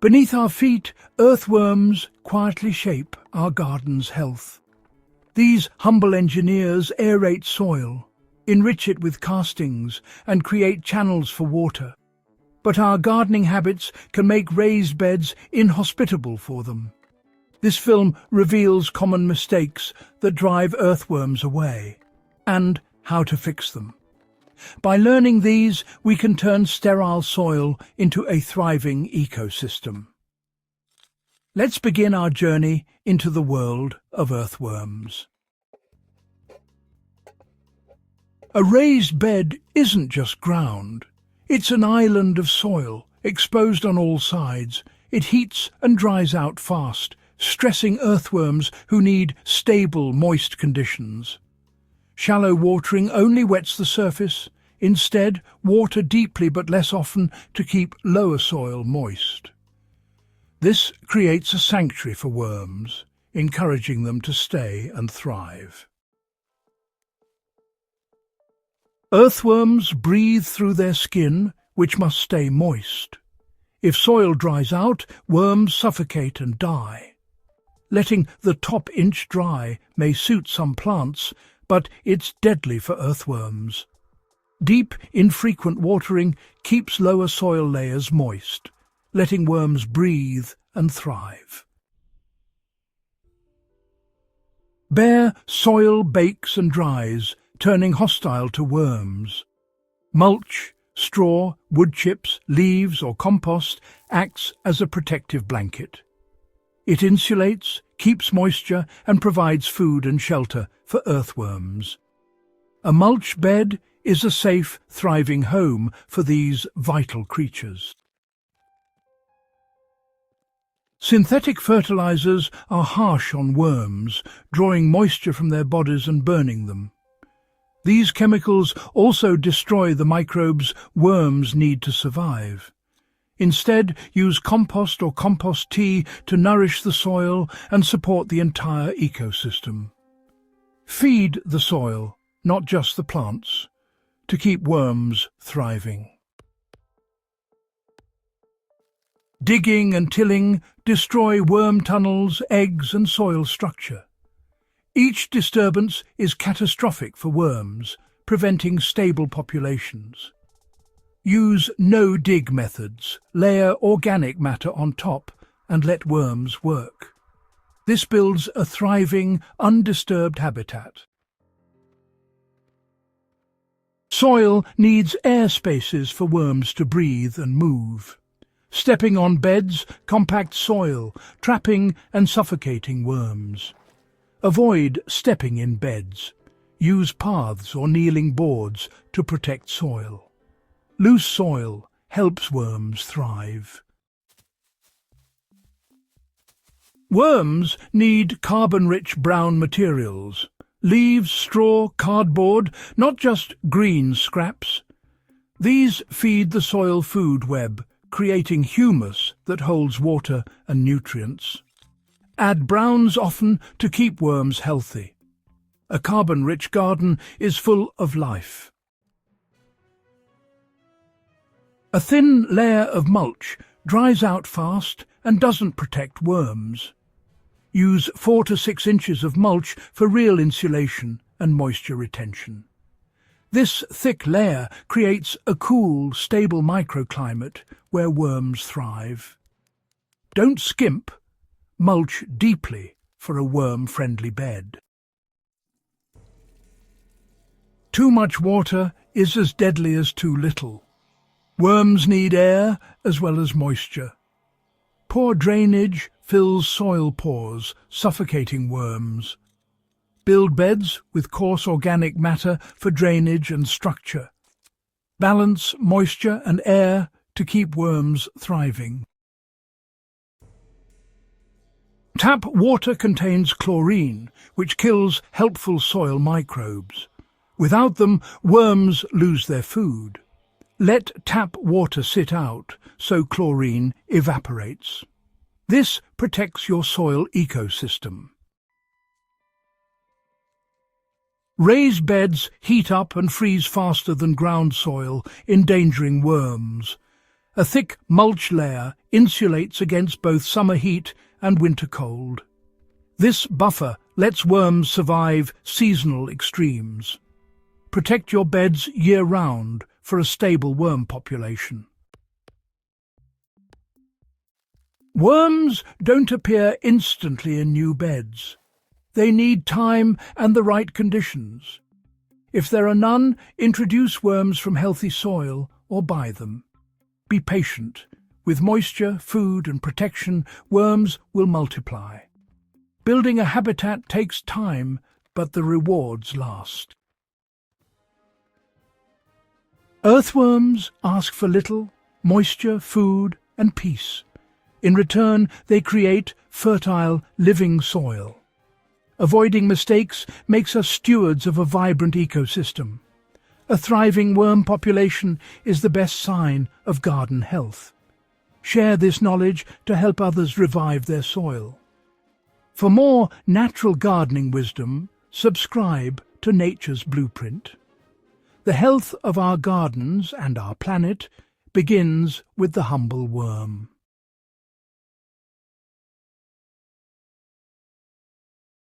Beneath our feet, earthworms quietly shape our garden's health. These humble engineers aerate soil, enrich it with castings, and create channels for water. But our gardening habits can make raised beds inhospitable for them. This film reveals common mistakes that drive earthworms away, and how to fix them. By learning these, we can turn sterile soil into a thriving ecosystem. Let's begin our journey into the world of earthworms. A raised bed isn't just ground. It's an island of soil, exposed on all sides. It heats and dries out fast, stressing earthworms who need stable, moist conditions. Shallow watering only wets the surface. Instead, water deeply but less often to keep lower soil moist. This creates a sanctuary for worms, encouraging them to stay and thrive. Earthworms breathe through their skin, which must stay moist. If soil dries out, worms suffocate and die. Letting the top inch dry may suit some plants, but it's deadly for earthworms. Deep, infrequent watering keeps lower soil layers moist, letting worms breathe and thrive. Bare soil bakes and dries, turning hostile to worms. Mulch, straw, wood chips, leaves or compost acts as a protective blanket. It insulates, keeps moisture and provides food and shelter for earthworms. A mulch bed is a safe, thriving home for these vital creatures. Synthetic fertilizers are harsh on worms, drawing moisture from their bodies and burning them. These chemicals also destroy the microbes worms need to survive. Instead, use compost or compost tea to nourish the soil and support the entire ecosystem. Feed the soil, not just the plants, to keep worms thriving. Digging and tilling destroy worm tunnels, eggs and soil structure. Each disturbance is catastrophic for worms, preventing stable populations. Use no-dig methods, layer organic matter on top and let worms work. This builds a thriving, undisturbed habitat. Soil needs air spaces for worms to breathe and move. Stepping on beds compacts soil, trapping and suffocating worms. Avoid stepping in beds. Use paths or kneeling boards to protect soil. Loose soil helps worms thrive. Worms need carbon-rich brown materials. Leaves, straw, cardboard, not just green scraps. These feed the soil food web, creating humus that holds water and nutrients. Add browns often to keep worms healthy. A carbon-rich garden is full of life. A thin layer of mulch dries out fast and doesn't protect worms. Use 4 to 6 inches of mulch for real insulation and moisture retention. This thick layer creates a cool, stable microclimate where worms thrive. Don't skimp. Mulch deeply for a worm-friendly bed. Too much water is as deadly as too little. Worms need air as well as moisture. Poor drainage fills soil pores, suffocating worms. Build beds with coarse organic matter for drainage and structure. Balance moisture and air to keep worms thriving. Tap water contains chlorine, which kills helpful soil microbes. Without them, worms lose their food. Let tap water sit out so chlorine evaporates. This protects your soil ecosystem. Raised beds heat up and freeze faster than ground soil, endangering worms. A thick mulch layer insulates against both summer heat and winter cold. This buffer lets worms survive seasonal extremes. Protect your beds year-round for a stable worm population. Worms don't appear instantly in new beds. They need time and the right conditions. If there are none, introduce worms from healthy soil or buy them. Be patient. With moisture, food and protection, worms will multiply. Building a habitat takes time, but the rewards last. Earthworms ask for little: moisture, food and peace. In return, they create fertile, living soil. Avoiding mistakes makes us stewards of a vibrant ecosystem. A thriving worm population is the best sign of garden health. Share this knowledge to help others revive their soil. For more natural gardening wisdom, subscribe to Nature's Blueprint. The health of our gardens and our planet begins with the humble worm.